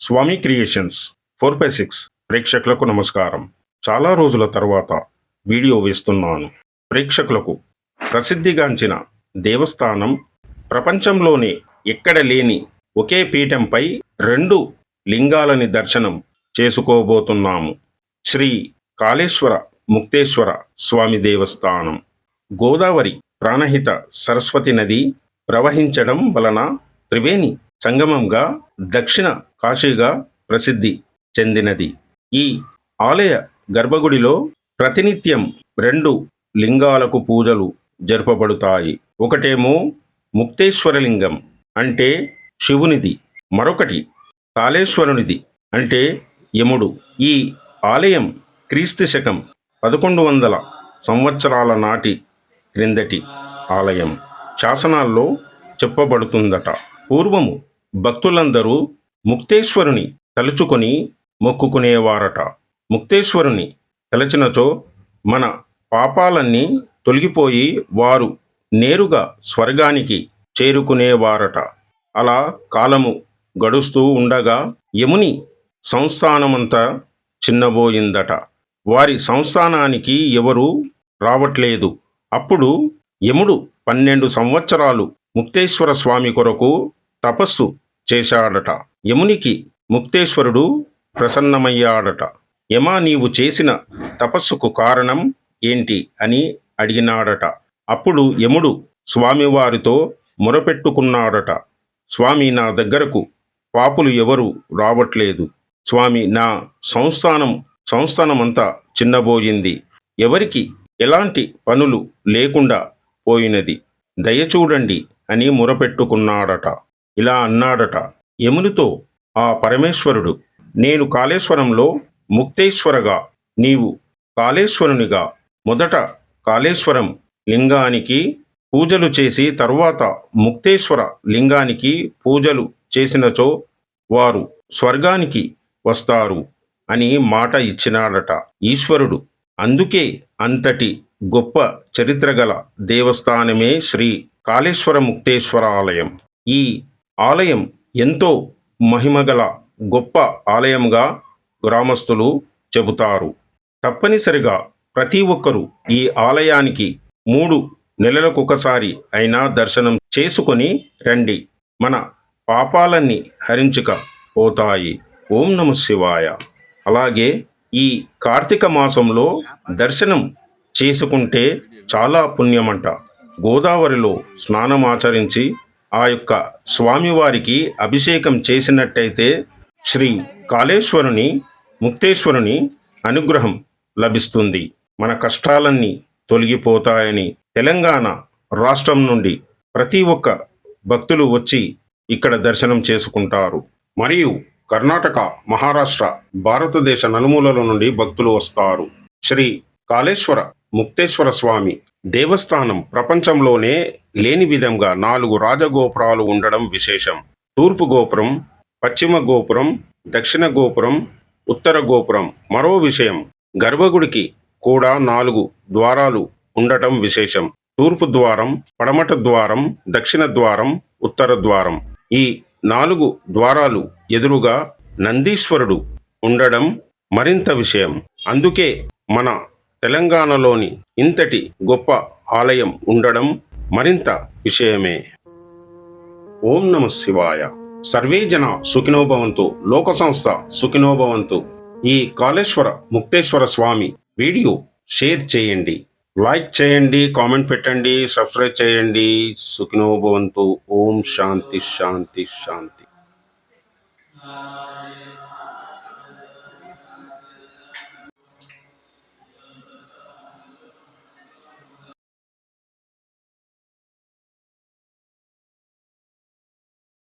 స్వామి creations 4/6 ప్రేక్షకులకు నమస్కారం. చాలా రోజుల తర్వాత వీడియో వేస్తున్నాను. ప్రేక్షకులకు ప్రసిద్ధిగాంచిన దేవస్థానం, ప్రపంచంలోనే ఎక్కడ లేని ఒకే పీఠంపై 2 లింగాలని దర్శనం చేసుకోబోతున్నాము. శ్రీ కాళేశ్వర ముక్తేశ్వర స్వామి దేవస్థానం. గోదావరి ప్రాణహిత సరస్వతి నది ప్రవహించడం వలన త్రివేణి సంగమంగా దక్షిణ కాశీగా ప్రసిద్ధి చెందినది. ఈ ఆలయ గర్భగుడిలో ప్రతినిత్యం 2 లింగాలకు పూజలు జరపబడుతాయి. ఒకటేమో ముక్తేశ్వరలింగం అంటే శివునిది, మరొకటి కాళేశ్వరునిది అంటే యముడు. ఈ ఆలయం క్రీస్తు శకం 1100 సంవత్సరాల నాటి క్రిందటి ఆలయం. శాసనాల్లో చెప్పబడుతుందట, పూర్వము భక్తులందరూ ముక్తేశ్వరుని తలుచుకొని మొక్కుకునేవారట. ముక్తేశ్వరుని తలచినచో మన పాపాలన్నీ తొలగిపోయి వారు నేరుగా స్వర్గానికి చేరుకునేవారట. అలా కాలము గడుస్తూ ఉండగా యముని సంస్థానమంతా చిన్నబోయిందట. వారి సంస్థానానికి ఎవరూ రావట్లేదు. అప్పుడు యముడు 12 సంవత్సరాలు ముక్తేశ్వర స్వామి కొరకు తపస్సు చేశాడట. యమునికి ముక్తేశ్వరుడు ప్రసన్నమయ్యాడట. యమా, నీవు చేసిన తపస్సుకు కారణం ఏంటి అని అడిగినాడట. అప్పుడు యముడు స్వామివారితో మొరపెట్టుకున్నాడట. స్వామి, నా దగ్గరకు పాపులు ఎవరు రావట్లేదు. స్వామి, నా సంస్థానమంతా చిన్నబోయింది. ఎవరికి ఎలాంటి పనులు లేకుండా పోయినది. దయచూడండి అని మొరపెట్టుకున్నాడట. ఇలా అన్నాడట యమునితో ఆ పరమేశ్వరుడు, నేను కాళేశ్వరంలో ముక్తేశ్వరగా, నీవు కాళేశ్వరునిగా. మొదట కాళేశ్వరం లింగానికి పూజలు చేసి తరువాత ముక్తేశ్వర లింగానికి పూజలు చేసినచో వారు స్వర్గానికి వస్తారు అని మాట ఇచ్చినాడట ఈశ్వరుడు. అందుకే అంతటి గొప్ప చరిత్ర గల దేవస్థానమే శ్రీ కాళేశ్వర ముక్తేశ్వర ఆలయం. ఈ ఆలయం ఎంతో మహిమగల గొప్ప ఆలయంగా గ్రామస్తులు చెబుతారు. తప్పనిసరిగా ప్రతి ఒక్కరూ ఈ ఆలయానికి 3 నెలలకొకసారి అయినా దర్శనం చేసుకొని రండి. మన పాపాలన్నీ హరించుక పోతాయి. ఓం నమః శివాయ. అలాగే ఈ కార్తీక మాసంలో దర్శనం చేసుకుంటే చాలా పుణ్యమంట. గోదావరిలో స్నానమాచరించి ఆ యొక్క స్వామివారికి అభిషేకం చేసినట్టయితే శ్రీ కాళేశ్వరుని ముక్తేశ్వరుని అనుగ్రహం లభిస్తుంది. మన కష్టాలన్నీ తొలగిపోతాయని తెలంగాణ రాష్ట్రం నుండి ప్రతి ఒక్క భక్తులు వచ్చి ఇక్కడ దర్శనం చేసుకుంటారు. మరియు కర్ణాటక, మహారాష్ట్ర, భారతదేశ నలుమూలల నుండి భక్తులు వస్తారు. శ్రీ కాళేశ్వర ముక్తేశ్వర స్వామి దేవస్థానం ప్రపంచంలోనే లేని విధంగా 4 రాజగోపురాలు ఉండడం విశేషం. తూర్పు గోపురం, పశ్చిమ గోపురం, దక్షిణ గోపురం, ఉత్తర గోపురం. మరో విషయం, గర్భగుడికి కూడా 4 ద్వారాలు ఉండటం విశేషం. తూర్పు ద్వారం, పడమట ద్వారం, దక్షిణ ద్వారం, ఉత్తర ద్వారం. ఈ 4 ద్వారాలు ఎదురుగా నందీశ్వరుడు ఉండడం మరింత విషయం. అందుకే మన తెలంగాణలోని ఇంతటి గొప్ప ఆలయం ఉండడం మరింత విషయమే. ఓం నమః శివాయ. సర్వే జన సుఖినో భవంతు, లోక సంస్థ సుఖినో భవంతు. ఈ కాళేశ్వర ముక్తేశ్వర స్వామి వీడియో షేర్ చేయండి, లైక్ చేయండి, కామెంట్ పెట్టండి, సబ్స్క్రైబ్ చేయండి. సుఖినో భవంతు. ఓం శాంతి శాంతి శాంతి.